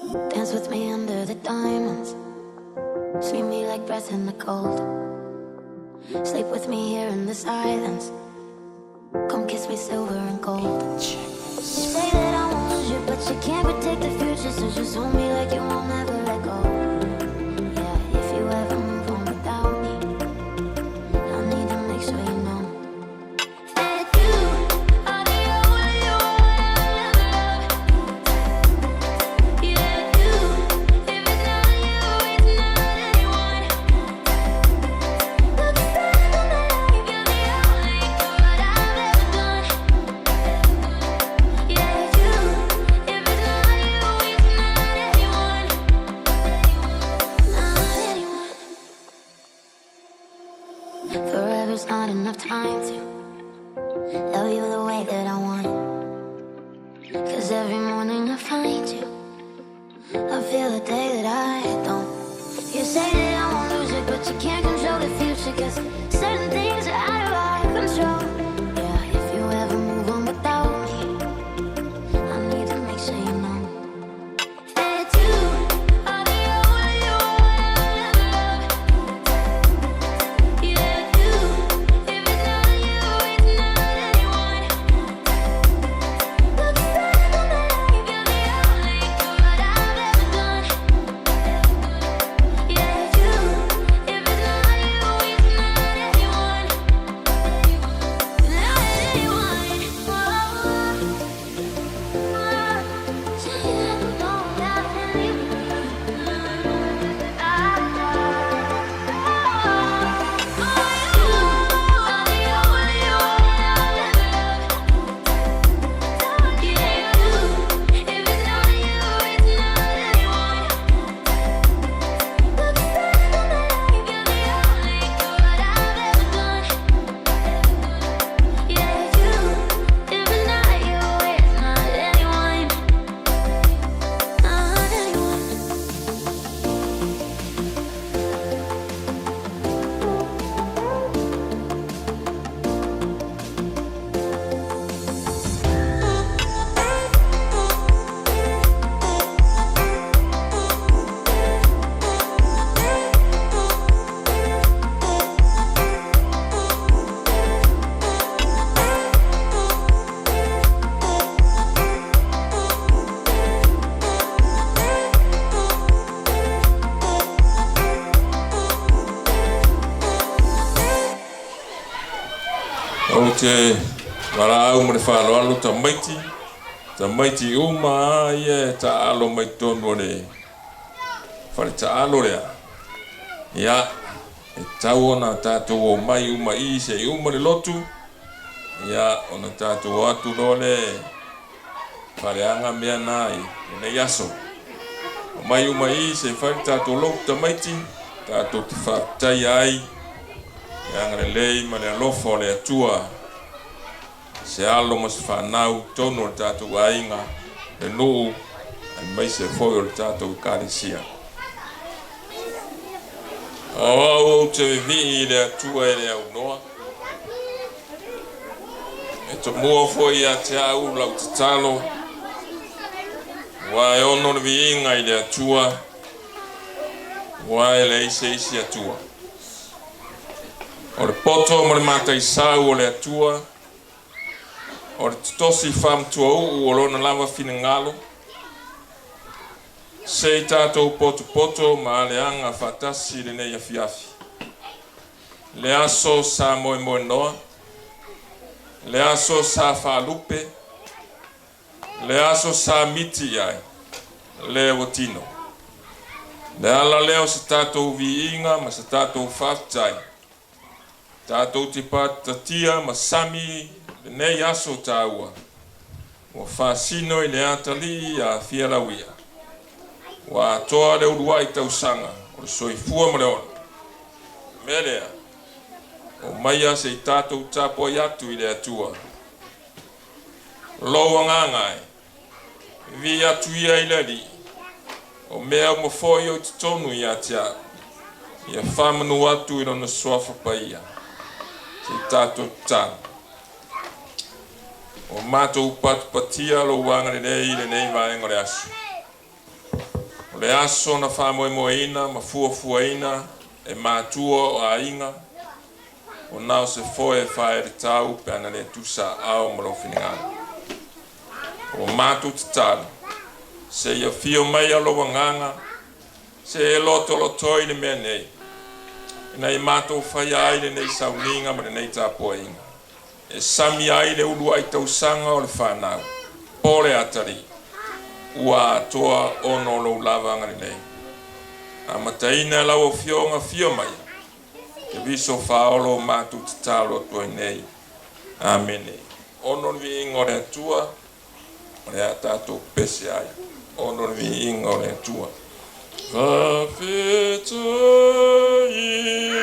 Dance with me under the diamonds. Sweep me like breath in the cold. Sleep with me here in the silence. Come kiss me silver and gold. You say that I won't lose you, but you can't protect the future. So just hold me like you won't ever let go. Yeah, if you ever move on without me, I need to make sure you know that you are the only one I love. Yeah, you. If it's not you, it's not anyone. Look back on my life, you're the only good I've ever done. Yeah, you. If it's not you, it's not anyone. Not anyone. Forever's not enough time to love you the way that I want. 'Cause every morning I find you, I feel the day that I don't. You say that I won't lose it, but you can't control the future. 'Cause certain things are out of our control. Yeah, if you ever move on without me, I need to make sure you know that you are the only one I love. Yeah, you. If it's not you, it's not anyone. Look back on my life, you're the only good I've ever done. Yeah, you. If it's not you, it's not anyone. Not anyone. Say that you don't have anyone. O te warau mo le whāloalo ta maiti uma ia ta alo mai tonu le whare ta alo rea ia e tau ona tātou o mai uma I se uma le lotu ia ona tātou atu no le whareanga mea nai le yaso o mai uma I se whare tātou loku ta maiti tātou te whaktai ai ia ngare lei ma le alofo le atua se alo ma se whanau tono le tātou ainga le nuu ai mai se foi o le tātou kāresia. O te vivi le atua e le au noa e to mua foi a te au lau te talo wa e ono le viinga I le atua wa e le ise atua. O le poto mo le matai sau o le atua, o le tosi whamtua o lona lava fina ngalo, se tātou poto ma le anga whatasi le nei afiafi. Le aso sa moe noa, le aso sa whalupe, le aso sa miti ai, le watino. Le ala leo se tātou viinga ma se tātou whaftai. Tātou te patatia ma sami le nei aso tāua. Wa whasino I le atali a Fialauia. Wa toa le urua I tausanga, o le soifua ma le ono. Melea, o maia se I tātou tāpo I atu I le atua. Loa ngangai, vi atu ia I le li. O mea mo foi o te tonu I atia. Ia whamanu atu I lona swafa paia. Se tātou tāna. O mātou patu patia lo wanga le nei vaenga le asu. O le aso na whamoemoeina, mafuafuaina, e mātua o ainga, o nao se foe whae re tau pe ana le tusa ao marowhiningana. O mātu te tāna, se ia fio mai alo wanganga, se e loto lotoi le mea nei. Ina i mātou whai aile nei sauninga ma le nei tāpua inga. E sami aile ulu ai tausanga o le whanau. Pole atari, ua atoa ono lo lava ngari nei. A mataina lau o fio mai. Ke viso whaolo mātou te tālo toi nei. Amene. Ono vi ingo le atua, le a tātou pese ai. Ono vi ingo le atua. Whawheta i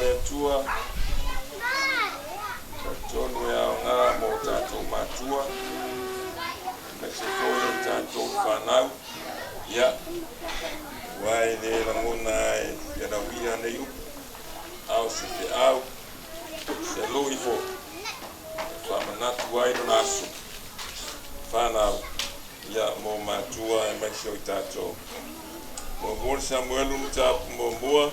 le atua, ina hoa mo whawhua, o namo atuna whanau, ia, wai ne rangona e Fialauia nei upu, au se te au, se lui fo, whamanatu ai no nasu, whanau, ia mō mātua e mai seo i tātou. Mō mōre Samuelu ni tāpu mō mua,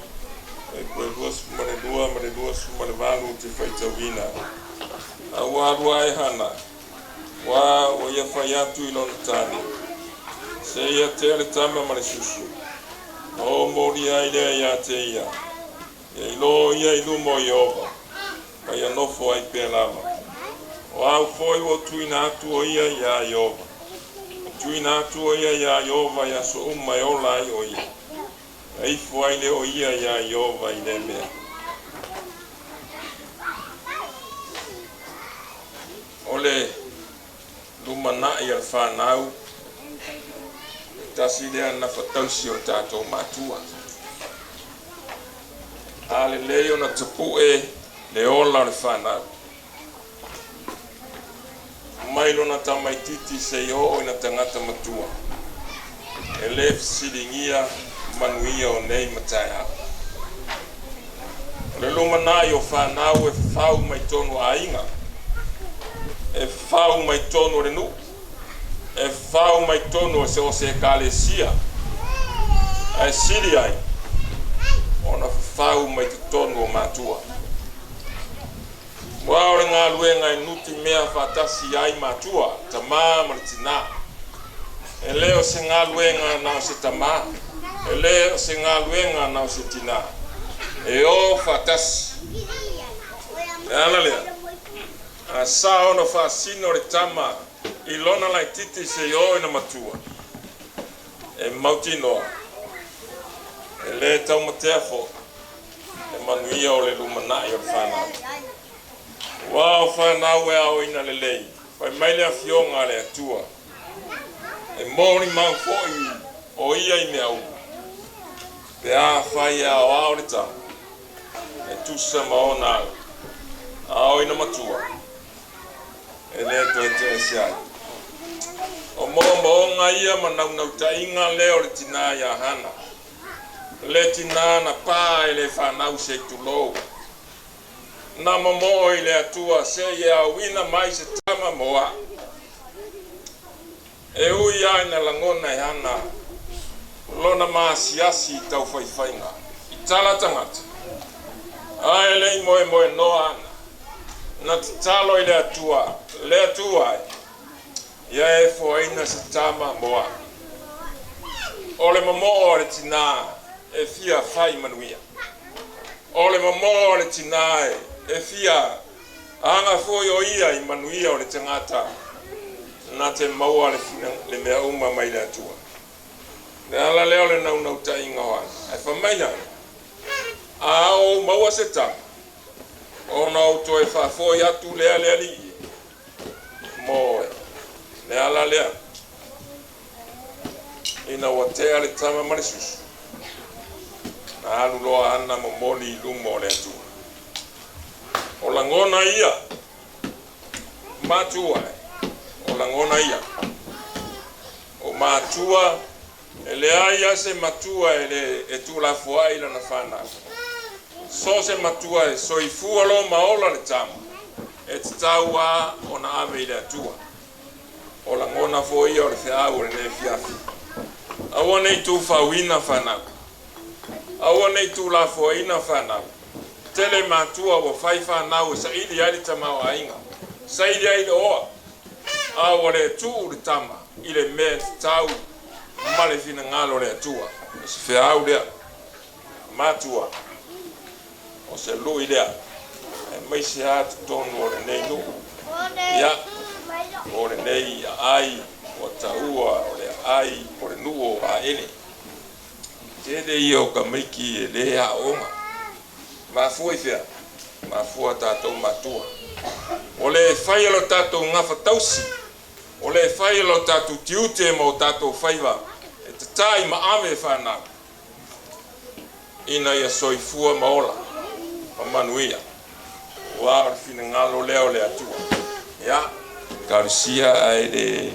e koe luas mare walu te whaitawina. A wārua e hana, wā o ia whai atu I lona tāne, se ia te ale tama mare susu, O mori ai le ia te ia. E ilo ia ilu mo Iova. Kai anofo ai pe lava. O au foi o tuina atu o ia Iova. Tuina atu o ia Iova ia so umai ola ai o ia. Ei foi le o ia Iova i le mea. Ole lumana i al whanau. Tasi lea na whatausi o tātou matua. Ale leo na tapu le ola le whanau. Mailo na tamaititi se o ina tangata matua. E le fisiringia manuia o nei mataya. Le lumana i o whanau e whau mai tonu a inga. E whau mai tonu renu. E whau mai tonu se o se kalesia. E siri ai. Ona whau mai tonu o matua. Waore ngā luenga e nuti mea whatasi ai matua. Tamā maritina. E leo se ngā luenga nao se tamā. E leo se ngā luenga nao se tina. E o whatasi. E ala lea. A sa ona whaasino re tama. I lona lai titi se o ina matua. E mautino. E le tau matea fo. E manuia o le lumanai o le whanau. Wao whanau e au ina le lei. Wai maile a fionga le atua. E mori mau foi o ia i mea u. Pe a whai a o au le tau. E tusa maona au ina matua. E le to te siai. O mo nga ia manau nau ta inga leo le tina ia hana. Le tina na pa e le whanau se tulo. Na momo i le atua se ia wina mai se tama moa. E ui ai na langona i hana. Lona maasiasi tau whaiwhainga. I tala tangata. Ai le moe noa ana. Na talo i le atua. Le atua ai. Ia e foaina se tama moa. O le momo o le tina e fia whai manuia. O le momo o le tina e fia anga foi o ia i manuia o le tangata. Na te maua le mea uma mai le atua. Ne ala leo le nau ta inga wan. E whamaina. A o maua se tama. O na auto e whafoi atu lea li. Moe. Ne ala lea. Ina watea le tama marisusu. Na alu loa ana momoli lumo le atua. O langona ia. Matua. O langona ia. O matua. Ele aia se matua e tu la foa ila na whana. So se matua e soifua lo maola le tama. E te taua o na ave ile atua. O la ngona fo ia o le whiau le ne fiafi. Awa nei tu whauina whanau. Awa nei tu la fo ina whanau. Tele matua o whai whanau sa ili ali tamau a inga. Sa ili ali oa. Awa le tu le tama. Ile me tau. Male fina ngalo le atua. Se whiau lea. Matua. O se lui lea. E mai se hatu tonu o le nei nu. Ia. O le nei ai. O taua. O le ai. O le nuo a ele. Tele i o ka maiki e le a onga. Mafua i fea. Mafua tātou matua. O le whaialo tātou ngafa tausi. O le whaialo tātou tiute mo tātou whaiva. E te tai ma ame whanau. Ina ia soifua maola. Manuia. Wa fina ngalo leo le atua. Ya. Karisia ai le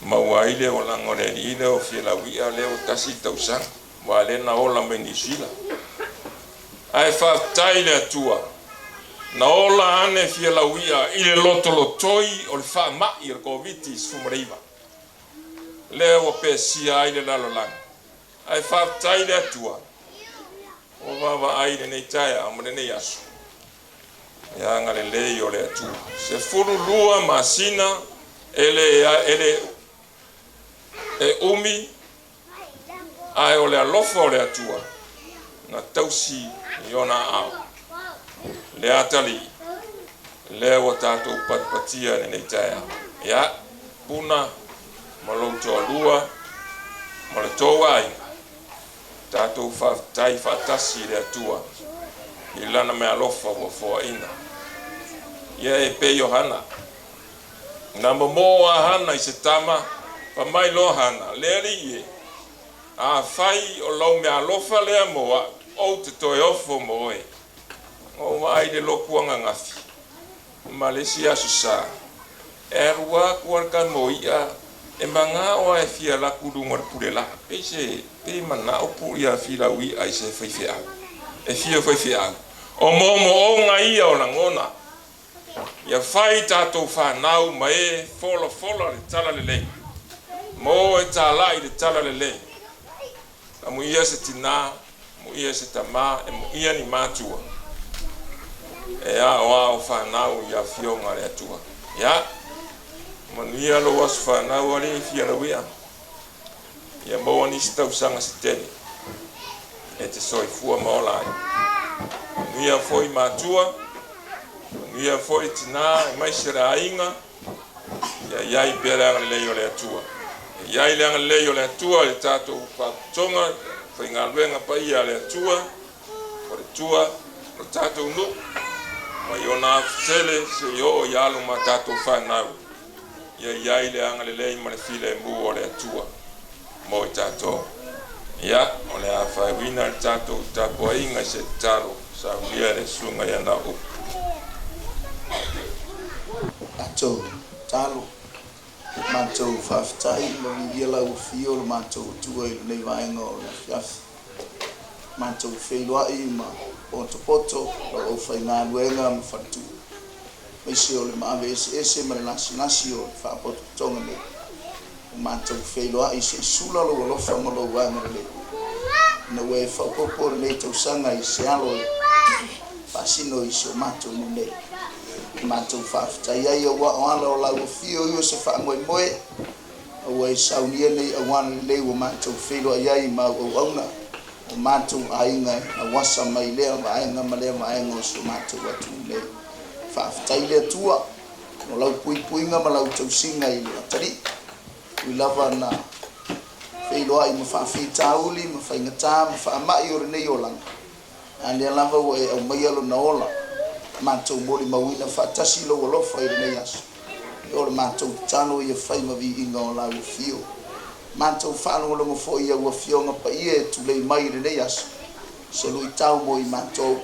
mauaile o langore ile o Fialauia leo tasi tausang. Wa le na ola menisila. Ai fa tai le atua. Na ola ane Fialauia ile lotolotoi o le fa ma i le koviti sfumreiva. Leo o pesia ai le lalolang. Ai fa tai le atua. O vava aile nei taia amone nei asu. Ia ngale lei o le atua. Se furu lua masina ele e umi ai o le alofa o le atua na tausi i ona au le atali le wa tātou patpatia ni nei tae ia puna ma lo to lua ma le tō ai tātou tai whatasi le atua i lana me alofa wa fōa ina ia e pe Johana na mo a hana i se tama pa mai lo hana le ri a fai o lau me alofa le mo o te toi ofo mo e o mai de lokuanga ngafi Malaysia susa e rua kuarka mo ia e manga o e fia la kudu ngor pulela e se pe mana o pu ia Fialauia ai se fai e fia o mo o ngai o langona ia fai tātou whanau ma e fola le tala le mo e tala i le tala le a mu ia se tina mu ia se tama e mu ia ni matua e a o whanau ia fionga le atua ia mania lo was whanau ali Fialauia ia mo ani stau sanga se teni e te soifua maola ia foi matua ia foi tina mai sera inga ia i pera le yo le atua ia i le le atua le tato pa tonga foi ngalwenga pa ia le atua o le tua o tato no mai ona tele se yo ia lo ma tato fa na ia i le ma le file mu o le atua mo tato ia o le afa wina tato tapo inga se taro sa ia le sunga ia na o atou talo matou whaftai mo i lau fio le matou tua i nei vaenga o le fiafi matou Fialauia ma poto o whainga luenga ma whatu mai se o le maave ese ma le nasi o le whapoto tonga nei o matou Fialauia se sula lo lofa ma lo wanga le na we whapopo nei tau sanga i se alo pasino i se o matou nei matou whaftai ai o ala o lau fio i o se whamoe o e saunia nei a wana lei o matou Fialauia ai ma o auna o matou ainga a wasa mai lea vaenga ma lea vaenga o se matou atu lei whaftai lea tua o lau puipuinga ma lau tausinga i lea tari i lava na Fialauia ma whawhitauli ma whaingata ma whaamai o nei o langa a lea lava o e au mai alo na ola matou moli mawina whatasi lo alofa i nei aso o le matou tano ia whai ma vi inga o lau fio matou whanonga fo ia ua fionga pa ia e tulei mai i nei aso se lui tau mo i matou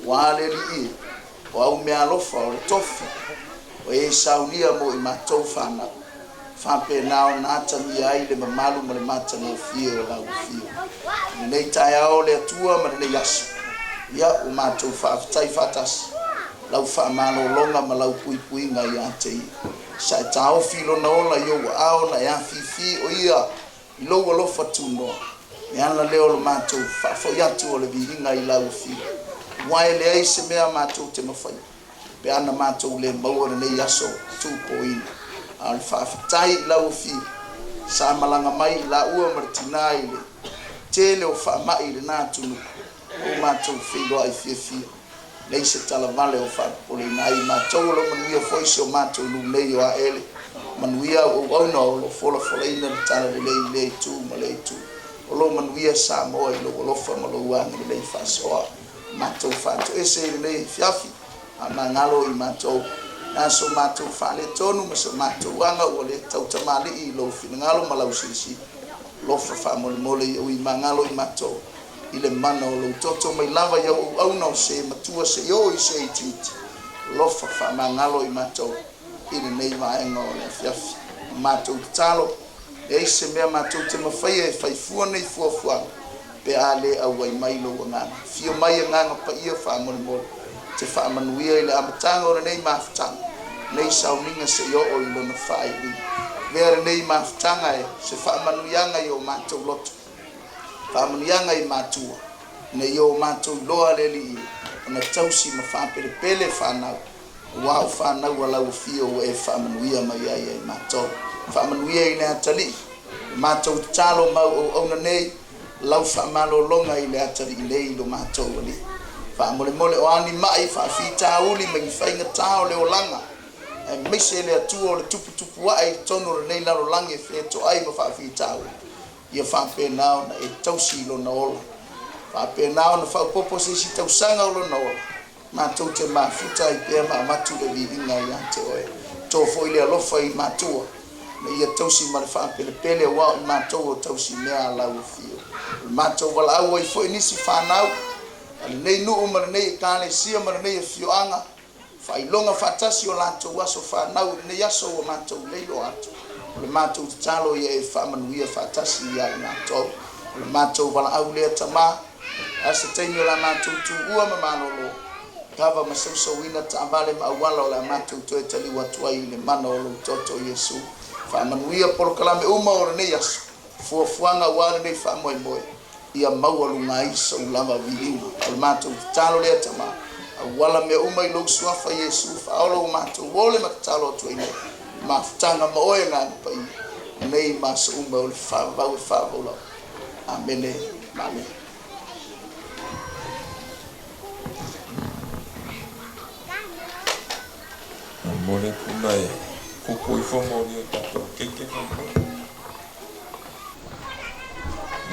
wale li i o au mea alofa o le tofi o e saunia mo i matou whanau whape nao na atami ai le mamalu ma le matanga o fio o lau fio nei tai ao le atua ma le nei aso ia o matou whaftai whatasi lau whamano longa ma lau puipuinga i ate sa tau filo na ola yo ao na ya fifi o ia i lo alofa tuno me ana leo lo matou fo yatu o le vihinga i lau fi wai le ai se mea matou te mafai pe ana matou le maua nei aso 2.0 al whaftai lau fi sa malanga mai la ua martina i le tele o whamai le nā tunu o matou Fialauia fia nei se tala vale o whapole nai matou lo manuia foi se o matou lu nei o a ele manuia o auna o lo fola ina le tala le tu ma le tu o lo manuia sa moa i lo lofa ma lo wanga le fasoa matou fato ese le fiafi ana ngalo i matou na so matou fale tonu ma so matou wanga o le tau tamali i lo finangalo ma lau sisi lo fa mole o i mangalo i matou ile mana o lo toto mai lava ia au no se matua se yo i se titi lofa fa mangalo i matou ile nei vaenga o le fiafi matou talo e se mea matou te mawhai e whaifua nei fuafua pe ale au wai mai lo ngana fio mai ngana pa ia fa mole te fa manuia ile amatanga o nei mafutanga nei sauninga se yo o ilo na fai vera nei mafutanga e se fa manuianga yo matou loto Pamanianga i matua na yo matou loa leli na tausi ma pele whanau wau whanau ala u fio e whamanuia mai ai matou whamanuia i nea tali matou talo mau o ona nei lau whaamalolonga i le atari i lei lo mātou ali. Whaamole mole o ani mai, whaafita uli, mai whainga tāo le o langa. E mise le atua o le tupu ai, tono le nei laro lange, wheto ai ma whaafita uli. Ia whaapēnao na e tausi lo na ola. Whaapēnao na whaupopo se si tausanga o lo na ola. Mātou te mafuta i pēr ma matu le vivinga i ante oe. Tō foi le alofa i mātua. Na ia tausi ma le whaapele pele wao i mātou o tausi mea lau fio. Mātou wala au ai foi nisi whanau. Ale nei nuu ma nei e kāne sia ma nei e fioanga. Whailonga whatasi o lātou aso whanau nei aso o mātou leilo atu. Le mātou te talo ia e whamanuia whatasi ia i mātou. Le mātou wala au lea tamā. Asa teini o la mātou tu ua ma manolo. Kava masausa wina ta amale ma awala o la mātou toe tali watuai le mana o lo toto Yesu. Whamanuia poro kalame uma o nei aso. Fuafuanga wale nei whamoe moe. Ia maua lunga isa u lava vilinga. Le mātou te talo lea tamā. Awala me uma i lo suafa Yesu. Whaolo o mātou wole ma te talo atu nei. Mafutanga maoe ngā pai. Nei masa uma o le whawau e whawau. Amene. Amen. Mole puna e kuku i whamori o tato keke whamori.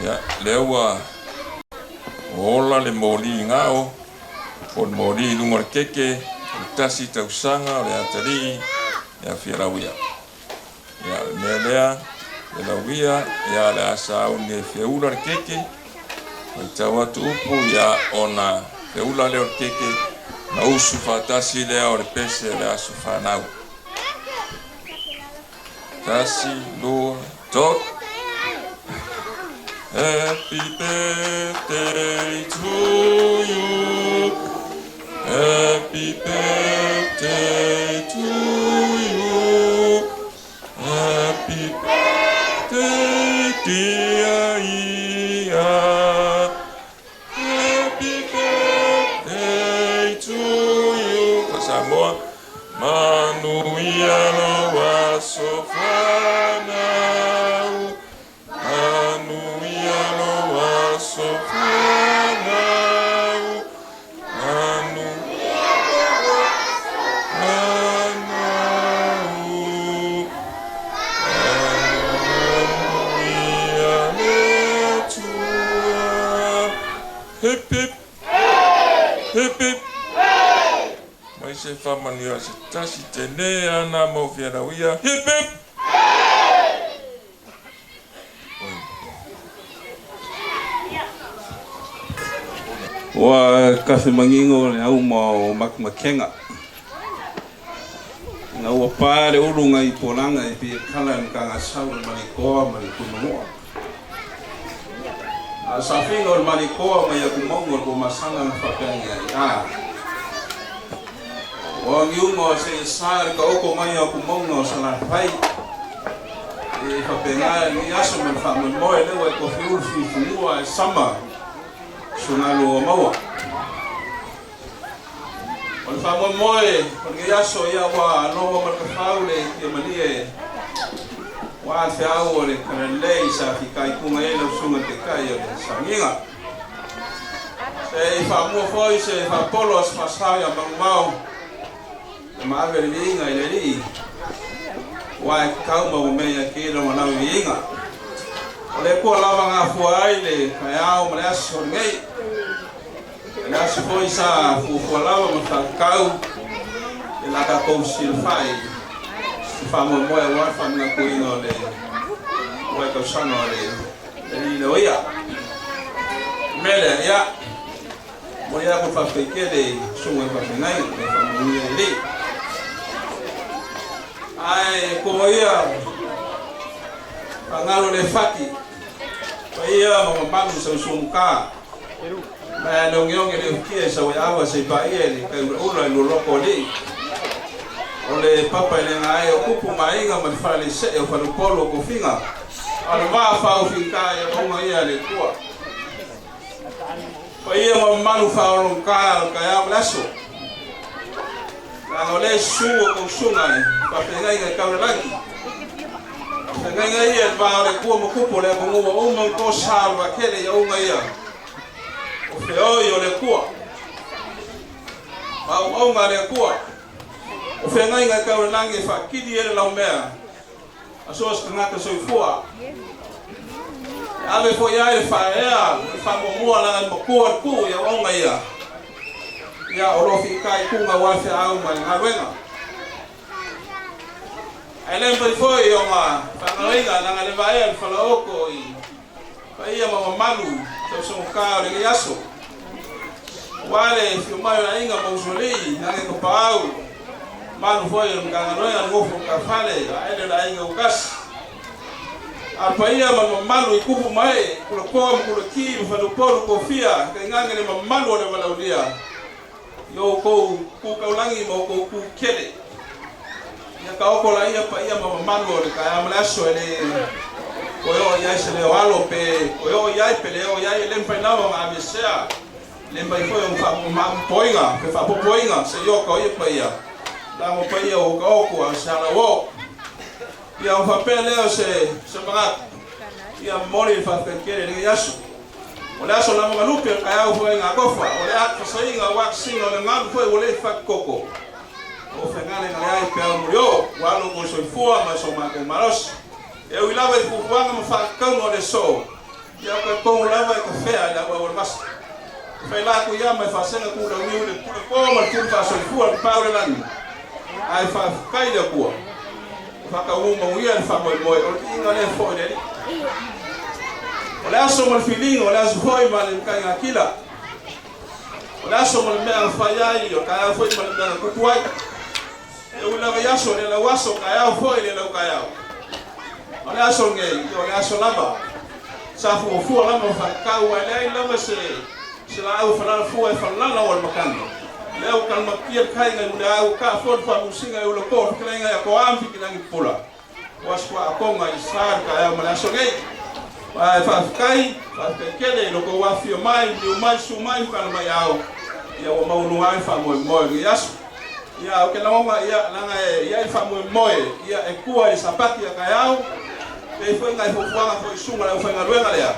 Ia, lewa ola le mori i ngao, o le mori i lunga keke, o tasi tausanga, o le atari, ia Fialauia. Ia, le lea, le lauia, ia le asa au ne whiaula le keke, o i tau atu upu, ia ona whiaula le o keke, na usu whatasi lea o le pese le asu whanau. Tasi, lua, tot. Happy birthday to you. Happy birthday to you. Happy birthday, dear Ia. Happy birthday to you. Samoa. Manuia no aso whanau. Manuia no aso whanau. Manuia no aso whanau. Manuia me tua. Hip hip. Hip hip. Mai se whamanua se tasi te ne ana mo Fialauia. Hip hip! Wa kafe mangingo le au ma o makmakenga. Nga ua pare urunga i polanga i pia kala ni kanga sau le manikoa manikunoa. A safinga o le manikoa mai a kumongo ko masanga na whapenga i a. O ngiungo se sare ka oko mai a kumongo sa la pai. E whapenga ni aso me whamoe lewa e kofi ulfi funua e sama. Sunalo o maua. O le whamoe, o le yaso ia wa noa markafaule kia manie. Wa te au o le karelei sa fikai kunga e lau sunga te kai o le sanginga. Se i whamua foi se whapolo as masau ia mangumau. Le maavere viinga i le rii. Wa e kauma o mea kira manau viinga. O le kua lava ngā fua ai le kai au ma le aso ngei. Le aso foi sa fua lava ma whakau. E laka kousi le whai. Whamua moe a wai whamina kuinga o le wai kausanga o le rino ia. Mele, ia. Mo ia ko whawhike le sunga i whawhingai. Le whamuia i li. Ai, ko ia. Pangalo le whaki. Ia mamamanu sa usungka. Ma nongyong ele ukie sa wayawa sa ipaia ni kai ula i loloko li. O le papa ele ngai o kupu mainga ma whale se e whalupolo ko whinga. Ano maa whao whinka e konga ia le kua. Pa ia mamamanu whao longka kai au laso. Nang ole suo ko sungai. Pa pengai kai kaurelaki. ngai ia va le ku mo ku le mo o mo ko salva kele ia unga ia o fe o le ku o nga le ku o fe ngai ka langi fa kidi ele la mea aso as ngata so fua ave fo ia e fa mo la mo ku ia unga ia o fi kai ku nga wa fe au mai ngawenga ele pai foi uma fanaringa na ngale vai falaoko I pai ama malu so ka le yaso wale filmai na inga mausoli na ko pau malu foi un nganoya ngofo ka fale ele la inga ukas a pai ama malu ikupu mai kulo ko kulo ki falo polo kofia ka ngangene malu le valaulia yo ko ku kaulangi mo ko ku kele ya ka la ia pa ia mama mano le ka amla so ele ko yo ya se le walo pe ko yo ya pe le yo ya le pa na ma amesea le mai foi un fa ma poinga pe fa poinga se yo ko ia pa ia la mo pa ia o ko a sala wo ia un fa pe le se mara ia mori fa pe kere le yaso o la so la mo lupe ka ya foi nga kofa o la fa sai nga waxing o le ngal foi o le fa koko o fengale ngai pe murio walo ko so fua ma so ma ko maros e o lava I fuanga ma fa ka no le so ya ko lava ko fea la wa mas fe la ko ya ma fa sena ku la ni le ko ma ku fa so fua pa le lan ai fa kai le ko fa ka u mo ia fa mo o tinga le fo le o la so mo feeling o la so foi ma le ka kila o la so mo me fa ya I o ka foi ma le ko tuai e ula ga yaso le la waso ka ya foi le la ka ya ole aso nge ole aso lava sa fu la mo fa ka wa le la se la au fa la fu e fa la wal makan le o kan ma kier kai ngai ula au ka fo fa musinga e ula ko kla ngai ko am fi kinangi pula was kwa ko ngai sar ka ya ma aso nge fa kai fa kele lo ko wa fi mai ni mai su mai ka ma ya ya wa mau no ai fa mo yaso ia o ke lama ia langa ia I famu moe ia e kua I sapati ia kaiau e foi ngai fofuanga foi sunga la foi ngaruenga lea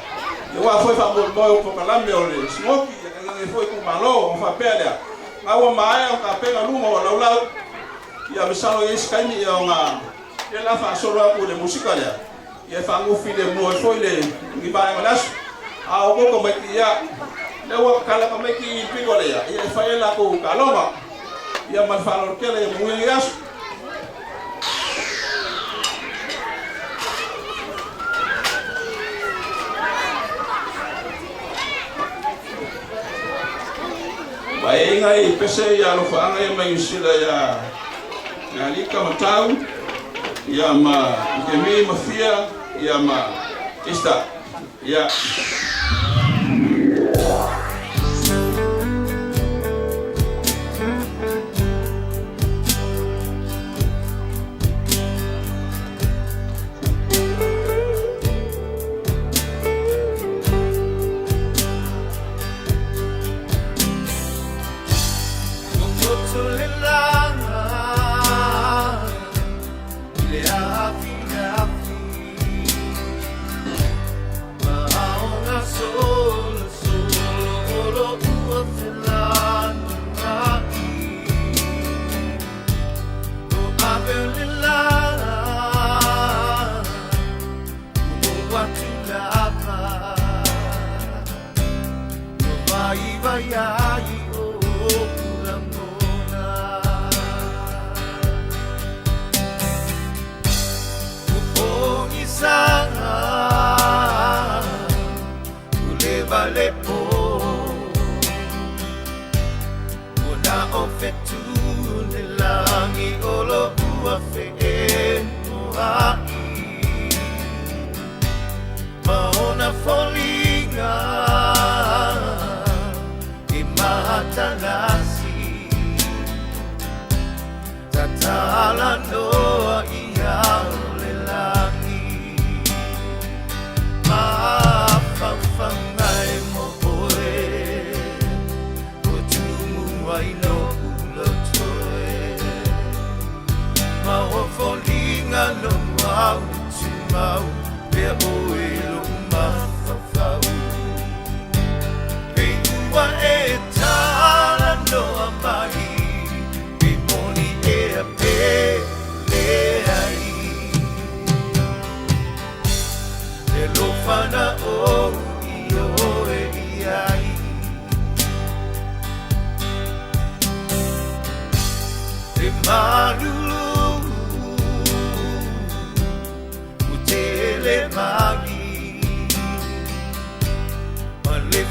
ia wa foi famu moe o pokalame o le smoki ia ngai foi ku malo o fa pelea ngawa mai o ka pega luma o laulau ia misalo ia skaini ia nga ia la fa solo ku le musika lea ia fangu file mo foi le ngiba ngalas a o ko mai ia le wa kala mai ki pigo lea ia fa ela ku kaloma ia man falor kele mo yaso bai ngai pese ya lo fa ngai mai sila ya lika matau ya ma kemi mafia ya ma esta ya So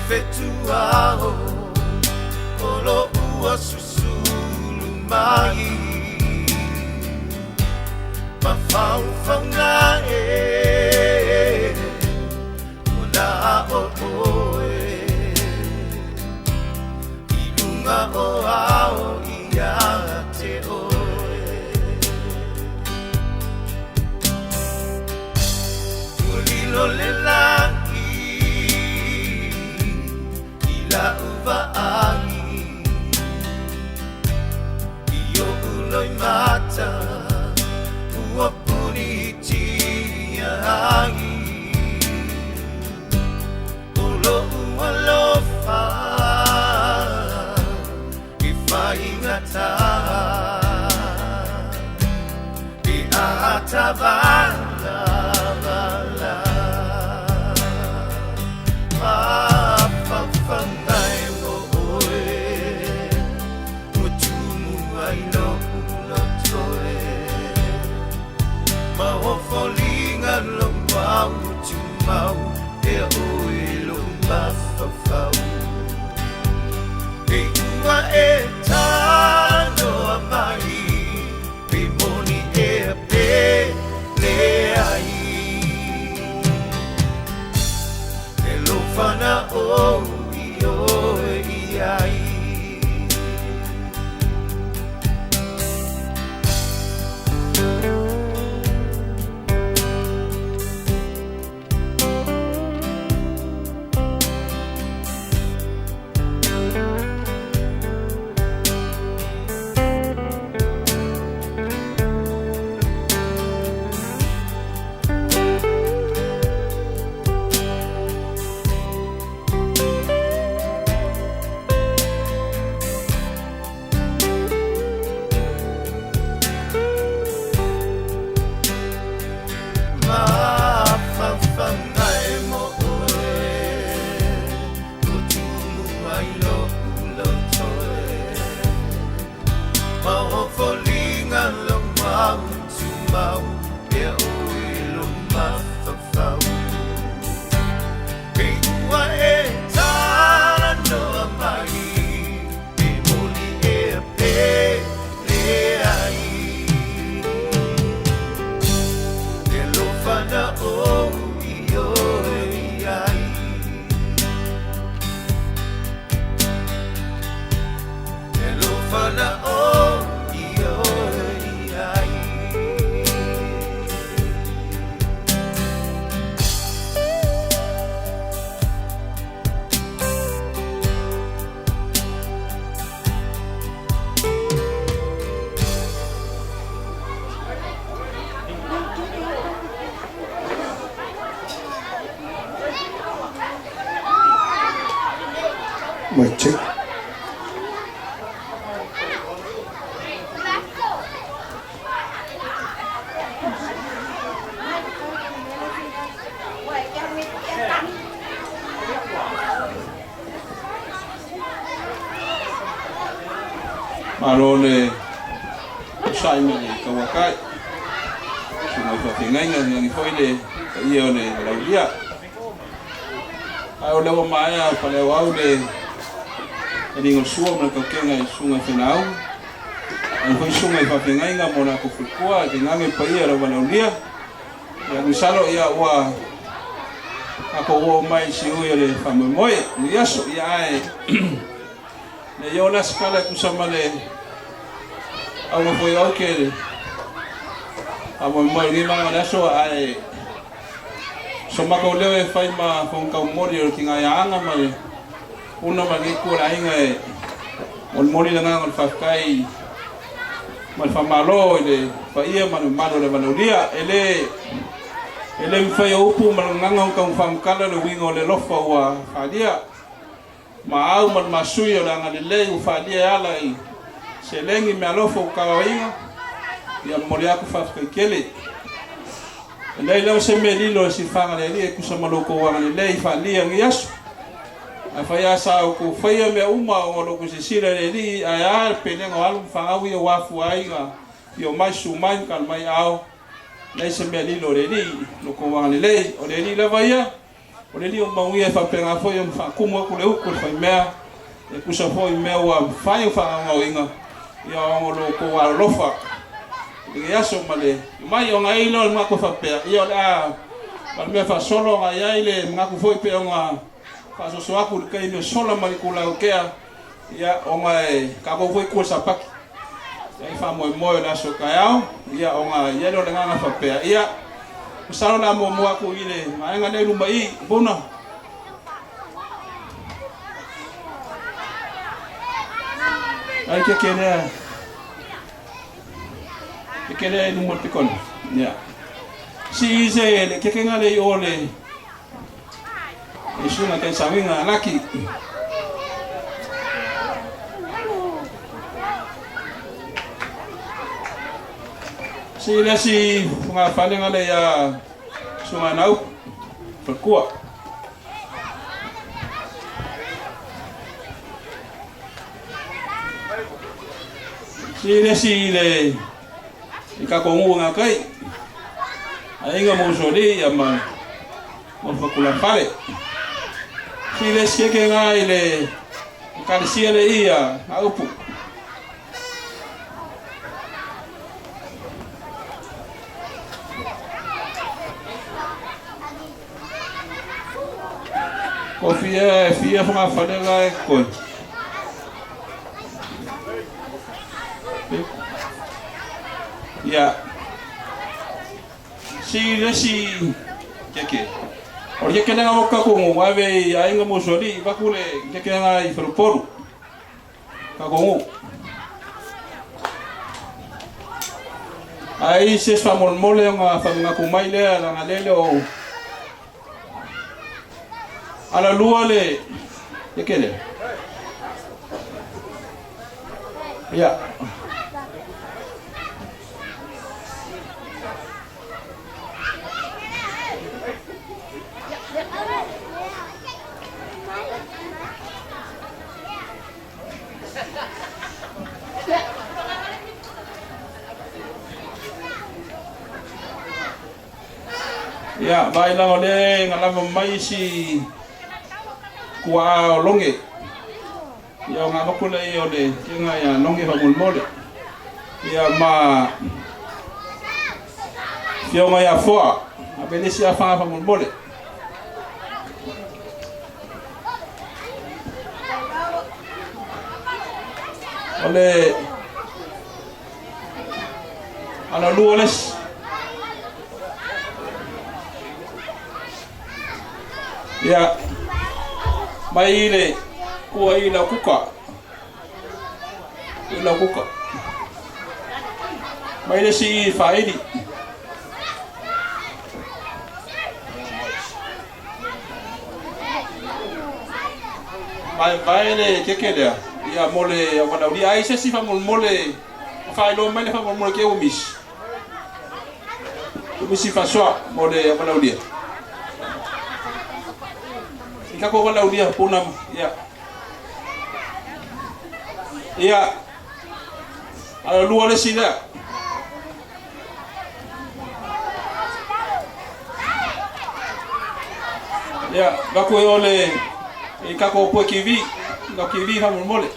fetuao olo ua susulu mai mafau fauna una o oe ilunga o ao ia te oe ulilo le langi ila uva angi iyo uloi mata ua puni tia angi ulo ua lofa ingata di atavala vala mafafangai mo oe mutumu ai no ulotoe mahofolinga lo mau tumau e oe lo mafafau Ua e tano amai Pimoni e pe le ai E lo fana o i o i ai Check. Marone sai me kawakai suma fa tingainga ngi foile ia ne laulia ai ole wa maia pale wau de ni ngo suo na ka kenga sunga finau ai foi sunga fa tingainga mona ko fukua ke ngange pa ia ro laulia ya ni salo ia wa ako wo mai si o ile fa moi ni aso ia ai ne yona skala kusamale amo foi o que amo moi ni manga naso ai soma ko lewe fai ma fon ka mori o kinga ya anga mai una magi ko la inga on mori na ngal fafkai mal famalo ile fa ia manu manu le manulia ele mfai upu mal nganga ka fam kala le wingo le lofa wa fadia ma au mal masuyo la ngal le fadia ala i selengi me alofo kawainga ya mori aku fafkai kele Lei lo se me lilo si fanga le ri ku sama loko wa le lei fa li ang yasu. A fa ya sa ku fa ya me uma o lo ku se sira le ri a ya pe ne ngol fa wi wa fu ai ga yo mai su mai kan mai au. Lei se me lilo le ri lo ko wa le lei o le ri la va ya. O le li o maui e whapenga foi o whakumu aku le uku le whai mea. E kusa foi mea ua whai o whangau inga. Ia o lo ko wa lofa. Ke aso male. Mai o ngai lo ma ko whapea. Ia o a pa me fa solo nga ia ile ngaku foi pe o nga fa so so aku ke no sola mali kula o kea. Ia o nga ka ko foi ko sa pak. Ia fa mo na so ka ao. Ia o nga ia lo nga whapea. Ia Usalo na mo aku ile, mai nga nei rumba I bona. Ai ke kene. Ke kene no mo pikon. Ya. Si ze le ke kenga le ole. Isu na ke saminga laki. Si le si nga falenga le ya sunga nau perkua. Si le si le ika kongu nga kai. Ainga mo soli ya ma mo fakula pale. Si le si ke nga ile ka si le ia aupu. Ko fia funga falenga ko. Ya. Si keke. Oye que na boka ko ngave ainga mo soli bakule keke na I froporu. Ka ko ai se famol mole nga famanga ko maile ala ngalele o ala lua le kele ya ya baila ole ngala mai si Kua longe ya nga makula I ole kinga ya longe fa mulmole ya ma fio nga ya foa abele si afa fa mulmole ole ana luoles ya mai ile kua ila kuka mai ile si faidi mai ile kekele ya mole ya wana uri ai se si fa mole fa lo mai fa mole ke umis fa so mole ya wana uri Kako wala ulia punam ya. Ya. Ala luar le sida. Ya, bako ole kako po kivi, ga kivi ha mole.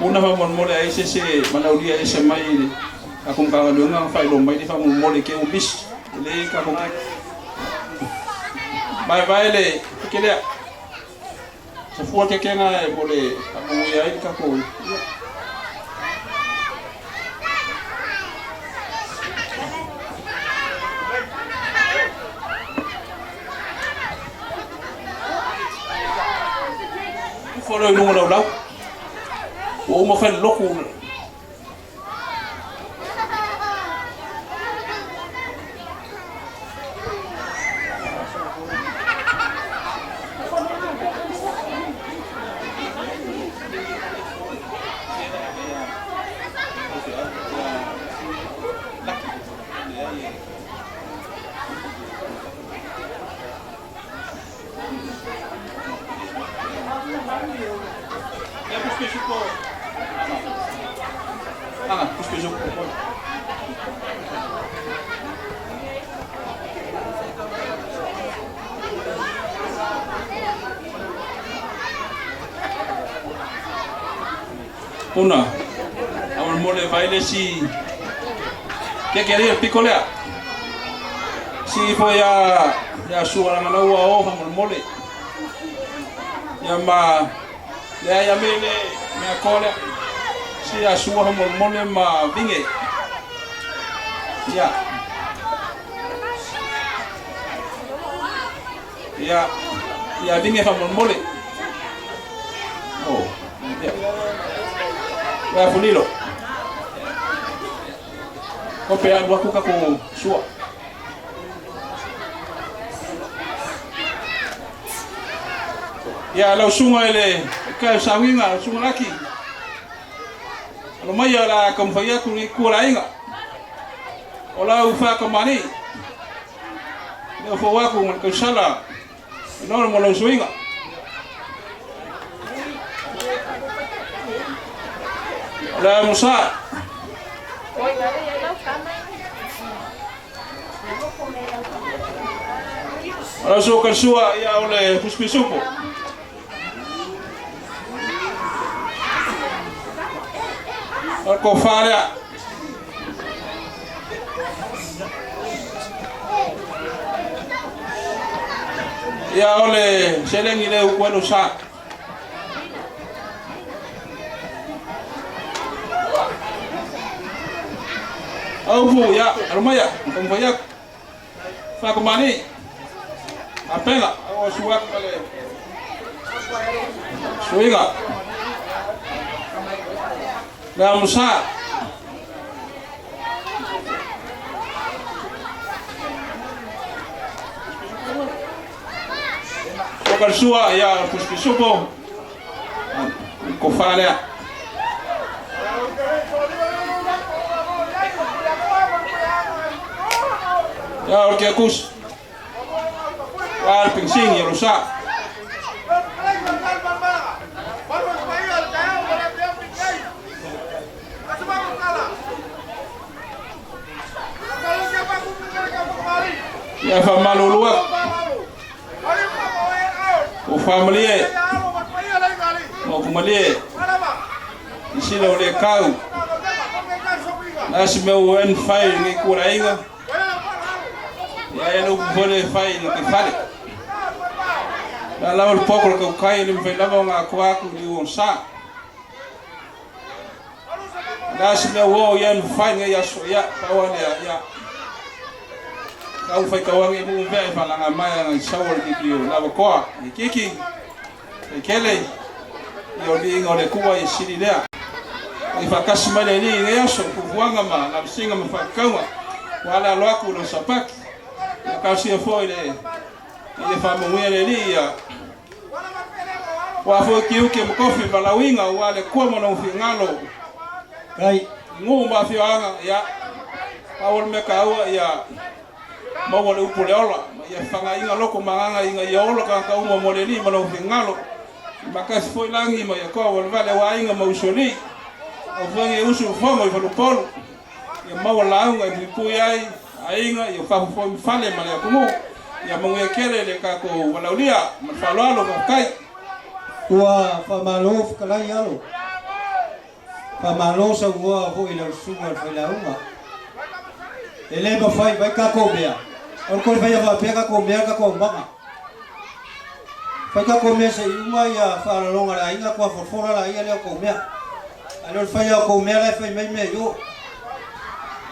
Una fa mole ai se mana ulia ese mai Aku ngkawa lunga fai lomba di fa mole ke umbis le ka ko bye le kele se fo ke kenga mole aku ya I ka ko fo lo no lo o mo fa loku Una, awal mole baile si que picolea. Si foi ya suara na ua o awal mole. Ya ma ya mele me akole. Si ya suara awal mole ma vinge. Ya vinge awal mole. Oh, ya. Wa funilo. Kope a waku ka ko sua. Ya lau sunga ele ka sawinga sunga laki. Alo mai ala kam faya ku ni ku lainga. Ola u fa ka mani. Ne fo waku ngal ka sala. No mo lau swinga. La musa. Ala so kan sua ya oleh puspisupo. Ko fara. Ya oleh selengi le kwano sa. Awu ya, rumaya, kumbayak. Fa kumani. Apela, awu suak kale. Suiga. La musa. Okal sua ya puspisupo. Kofala. Ya orke kus. Wal pingsing ya rusak. Ya famalu luak. O family. O family. Isi lo le kau. Nasi meu en fai ni kurainga. Ya no vole fai no que fale. La lava el poco que cae ni me lava una cuaco ni un sa. Nasi meu ya en fai ya so ya kawan ya. Kau fai kawan e mu ve fa la mai na shower ki ki lava ko. Kiki. Kele. Yo di ngore kuwa e siri lea. I fa kasmale ni ya so ku wanga ma na singa ma fa kawa. Wala lo aku no sapaki. Kasi foi le ia fa moere lia wa fo kiu ke mo kofi balawinga wale ko mo no fingalo kai ngu ma fi anga ya awol me ka wa ya mo wole upuleola ya fanga inga loko manganga inga yolo ka ka mo mo le ni mo no fingalo makas foi langi mo ya ko wol vale wa inga mo usoli o fange usu fomo i fo polo ya mo la unga di puyai ainga yo fa fo fale male kumu ya mongekele le ka ko walaulia mafalalo ka kai wa fa malo kala yalo fa malo sa wa fo ila sunga Fialauia ele ba fai vai ka ko bea on ko vai va pega ko bea ka ko mama fa ka ko me se uma ya fa longa la inga ko fora la ia le ko mea alo fa ya ko mea le fa me yo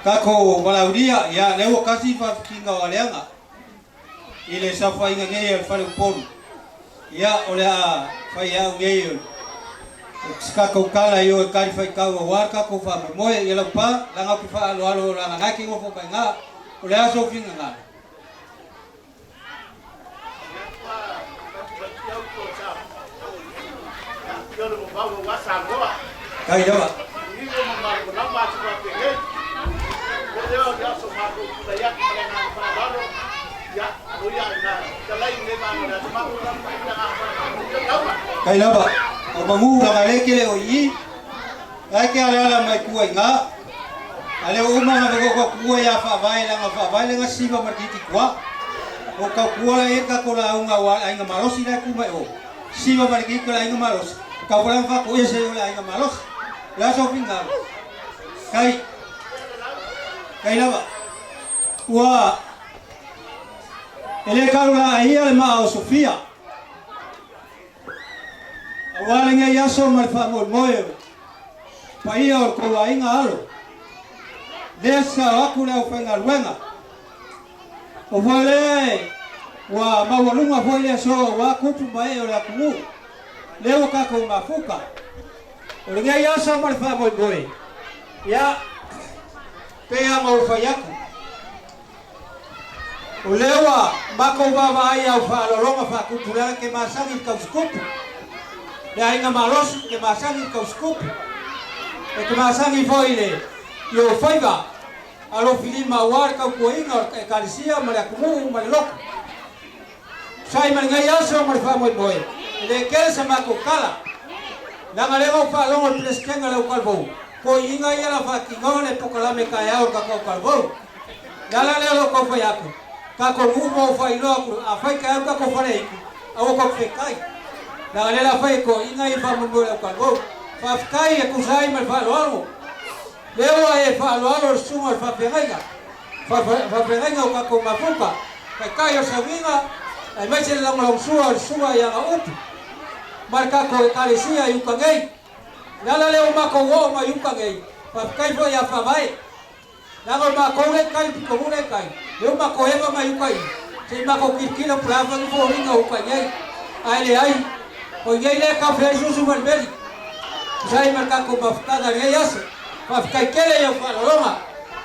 kako walaulia ya leo kasi fa kinga waleanga ile safa inga ngeye fa pon ya ola fa ya ngeye kako kala yo kali fa ka wa ka ko fa mo ya la pa la nga fa alo la nga ki ngo fo ka nga ola so finga nga kai dawa kai laba o mangu ka le kele o yi ai ke ala mai kuai nga Ale uma na ko kuwa ya fa vai la siva matiti kwa. O ka kuwa e ka ko la unga wa ai ngamarosi na kuma o. Siva mariki ko la ngamarosi. Ka wala fa ko ese la ngamarosi. La so pinga. Kai lava. Wa ele kaula ia le ma o Sofia. Awala nga yaso mal fa mo moyo. Pa ia o ko ainga alo. Desa aku na ufenga luenga. O vale wa mawalunga foi so wa kupu mai o la kumu. Leo ka ko mafuka. O nga yaso mal fa mo moyo. Ya pea mo fa yaku. O lewa mako baba ia o fa lolonga fa kupula ke masangi ka skupu. Le ainga malos ke masangi ka skupu. E ke masangi foi le yo faiva alo filima war ka kuinga e kalisia mala kumu mala lok. Sai man ngai aso mal fa mo boy. Le ke sa mako kala. La ngalego fa longo preskenga le kalbo. Ko inga ia la fa kingone pokala me kaya o ka kalbo. Dala le lo ko fa yaku. Ka ko umo fa ilo a fa ka ka ko fare au ko fekai la lela fa ko inga I fa mo le ka go fa kai e ku sai mal fa lo leo e fa lo sumo fa pegaiga fa pegaiga o ka ko mafuka kai o sabinga ai mai se la mo suwa ya ga up marka ko kalisia yu ka ngai la leo ma ko wo ma yu ka ngai fa kai fo ya fa vai la ko ma ko le kai ko mo le kai leo ma ko eva mai ukai se ma ko kikila prava no fo ringa ukai ai le ai o ye le ka fresu su malbeli sai marka ko bafka da le yas bafka kele yo fa roma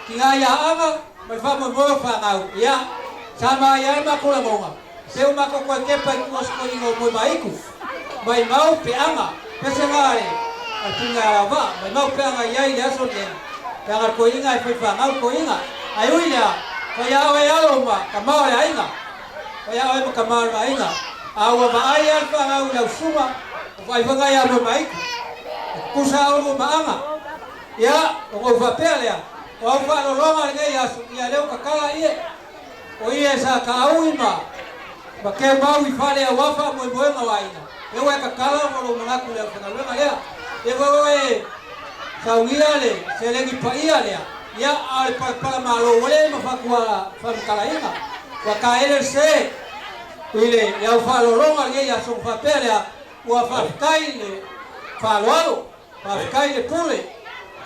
ki ai ama ma fa mo fa ngau ya sama ya ma ko la monga se ma ko ko ke pa ko ko ngo mo maiku mai mau pe ama pese mare atinga ba mai mau pe anga ya ya so ne ka ko inga fa ngau ko inga ai uila kaya we aloma kamao ya inga kaya we kamao ya inga awa ba ai alfa ngau na suma vai vanga ya mo mai kusa o maanga ya o va pele ya o va lo longa ngai ya leo kakala ie o ie sa ka auima ba ke mau I fale wa fa mo mo na waina e we kakala mo lo mana ku le fa lo nga ya e we saungiale selengi pa ia ya al para malo wale mafakwa fam kalaina wa kaele se ile ya falo longa ye ya so papele wa fakaile falo fakaile pule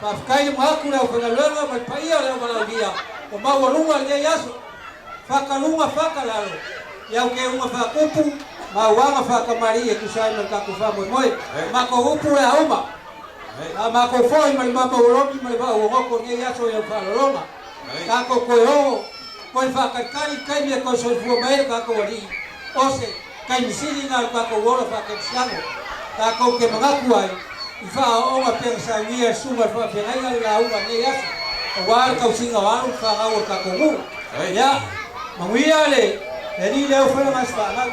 fakaile makura wa kalonga mapaia le maladia o mawalunga ye ya so fakalunga fakalalo ya ke uma fakupu mawanga fakamarie kusai merka kufamo moy mako hupu ya uma ama ko foi mal mama urobi mal ba o ko nge ya so ya fa loma ka ko ho ko fa ka kai me ko so fu mai ka ko ri ose kai misili na ka ko wora fa ka siamo ka ko ke mga kuai I fa o ma pensa ni su ma fa pe ai la u nge ya so wa ka singa wa fa ga o ka ko mu ya manguia le ni le fa mas fa na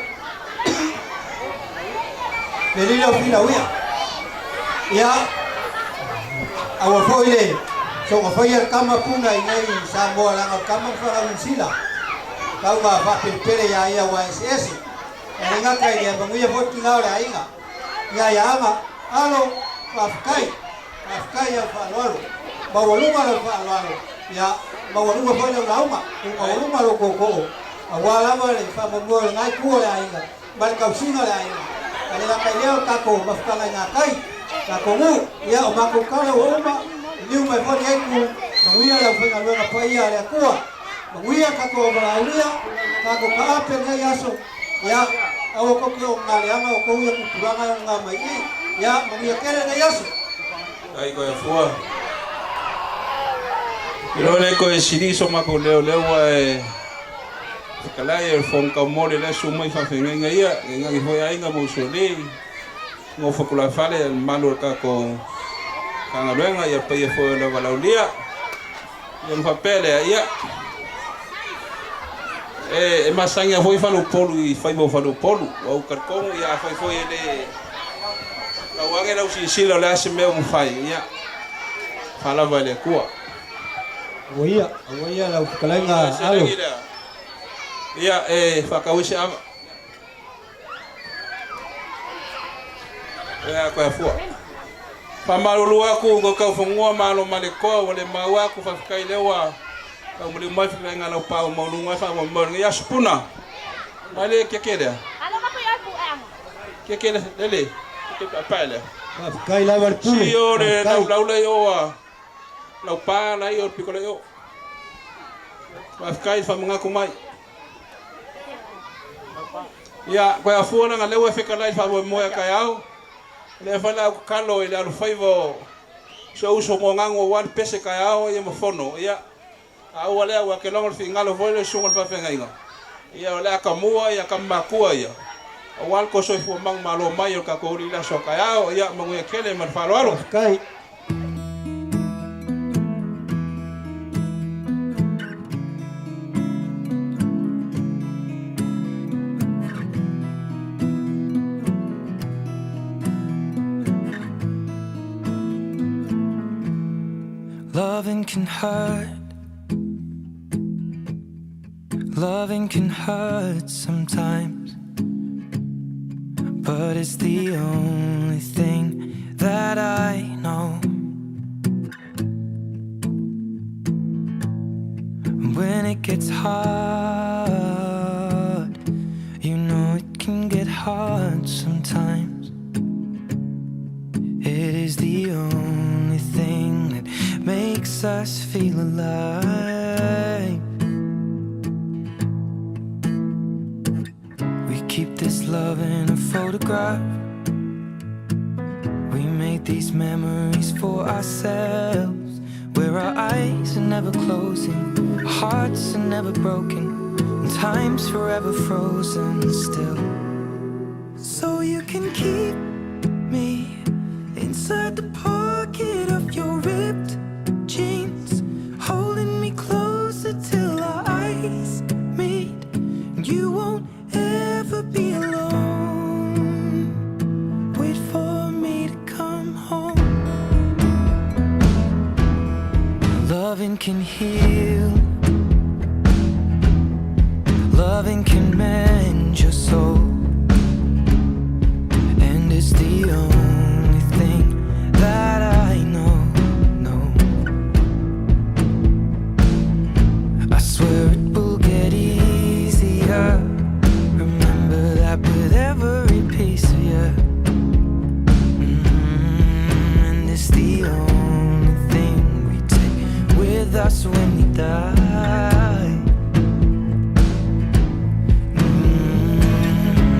le ni le Fialauia ya awa foile so nga foile kama puna ingai sa mo la kama fa unsila kau ba fa pele ya ya wa ss nga kai ya bangu ya foti na ora inga ya ama alo afkai ya fa lolo bawaluma lo fa lolo ya bawaluma foile la uma bawaluma lo koko awala ma le fa mo ngai ku la inga bal ka singa la inga ale la kai leo ka ko ba fa la kai la komu ya o mako kala o uma liu mai foni ku manguia la fenga luenga paia le kua manguia ka ko Fialauia ka ko ka ape ngai aso ya au ko ke o ngale ama o ko ya ku turanga nga mai ya manguia kele ngai aso ai ko ya fua ilo le ko siriso mako leo e kalai el fon ka mole le su mai fa fenga ngai ngai foi ai nga mo so le ngo fakula fale el malu ka ko kanga luenga ya pa fo la Fialauia ya papele ya e masanga foi fa no polo I fai mo fa no polo o karkong ya fai foi ele ka wange la usi sila la se me mo fai ya fala vale kwa Awia lau kalanga alo. Ia whakawisi ama. Ia koe fua. Pamarulu aku ko kau fungua malo maleko wale mau aku whakakai lewa. Kau muli mai whikai ngana upau maulunga wha ia spuna. Male kia kere. Kia kere lele. Kia paele. Kai la var pui. Si ore lau le oa. Lau pa la i o piko le o. Whakakai whamungaku mai. Ia koe a fuana ngā lewa whikalai whamoe moe kai au. Le whala au kalo i le alu whaivo. So uso mo ngango wan pese kai au i mafono. Ia au alea ua ke longa fi ngalo voile sunga le whawhenga inga. Ia alea ka mua ia ka makua ia. Awal ko soi fu mang malo mai o ka kouri la so kai au ia mangu ia kele man whalo alo. Kai. Loving can hurt. Loving can hurt sometimes, but it's the only thing that I know. When it gets hard, you know it can get hard sometimes. It is the only thing that makes us feel alive. We keep this love in a photograph. We made these memories for ourselves, where our eyes are never closing, our hearts are never broken, and time's forever frozen still. So you can keep me inside the pocket of your ripped jeans, holding me closer till our eyes meet. You won't ever be alone. Wait for me to come home. Loving can heal. Loving can mend your soul. And it's the only thing that I know. I swear it will get easier. Remember that with every piece of you. And it's the only thing we take with us when we die.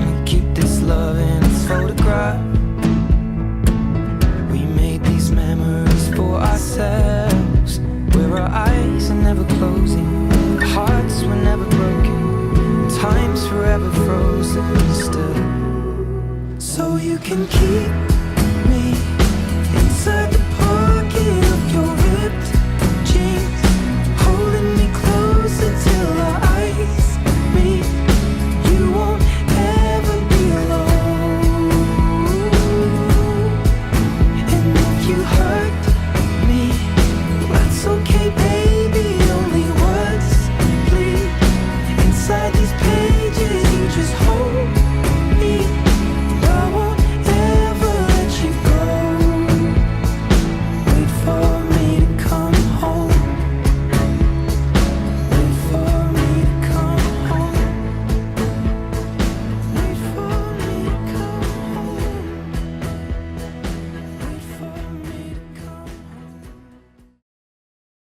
We keep this love in its photograph. We made these memories for ourselves, where our eyes are never closing, our hearts were never broken, time's forever frozen still. So you can keep